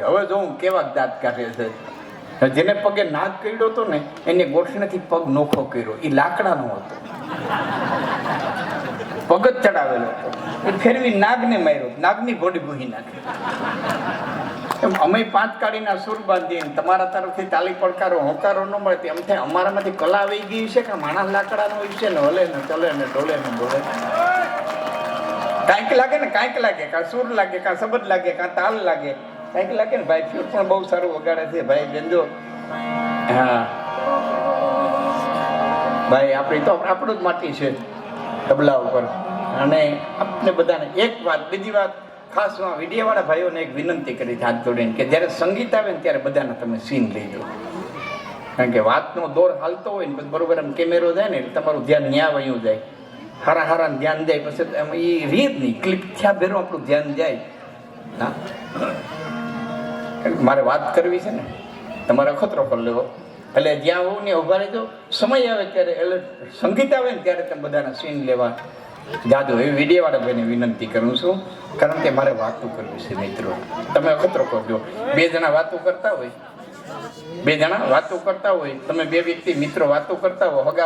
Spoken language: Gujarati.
કે હવે જો હું કેવા દાંત કાઢે છે. જેને પગે નાગ કર્યો હતો ને એને ગોઠણેથી પગ નોખો કર્યો, એ લાકડાનો હતો, પગ જ ચડાવેલો હતો. એ ફેરવી નાગને માર્યો, નાગની ઘોડી ભૂહી નાખી. એમ અમે 5 કાળીના સુર બાંધીએ, તમારા તરફથી તાલી પડકારો હોકારો ન મળે એમ થાય અમારામાંથી કલા આવી ગઈ છે કે માણસ લાકડાનો હોય છે ને, હલે ને ચલે ને ડોલે ને ડોલે. કાંઈક લાગે ને કાંઈક લાગે, કાં સુર લાગે, કાં શબ્દ લાગે, કાં તાલ લાગે, કાંઈક લાગે ને. ભાઈ ફ્યુર પણ બહુ સારું વગાડે છે ભાઈ બેનજો. હા ભાઈ આપણી તો આપણું જ માટી છે તબલા ઉપર. અને આપણે બધાને એક વાત, બીજી વાત ખાસ વિડીયોવાળા ભાઈઓને એક વિનંતી કરી હાથ જોડીને કે જ્યારે સંગીત આવે ને ત્યારે બધાને તમે સીન લઈ દો. કારણ કે વાતનો દોર હાલતો હોય ને પછી બરોબર આમ કેમેરો જાય ને એટલે તમારું ધ્યાન ન્યા વયું જાય, હારા હારા ધ્યાન જાય. પછી એમ એ રીત નહીં, ક્લિપ થયા ભેરો આપણું ધ્યાન જાય. હા મારે વાત કરવી છે ને, તમારે અખતરો કરી લેવો. એટલે જ્યાં હોવ ને ઉભા રહેજો, સમય આવે ત્યારે, એટલે સંગીત આવે ને ત્યારે તમે બધાના સીન લેવા જાદુ. એવી વિડીયોવાળા ભાઈને વિનંતી કરું છું, કારણ કે મારે વાતો કરવી છે મિત્રો. તમે અખતરો કરજો. 2 જણા વાતો કરતા હોય, 2 જણા વાતો કરતા હોય, તમે 2 વ્યક્તિ મિત્રો વાતો કરતા હો, હગા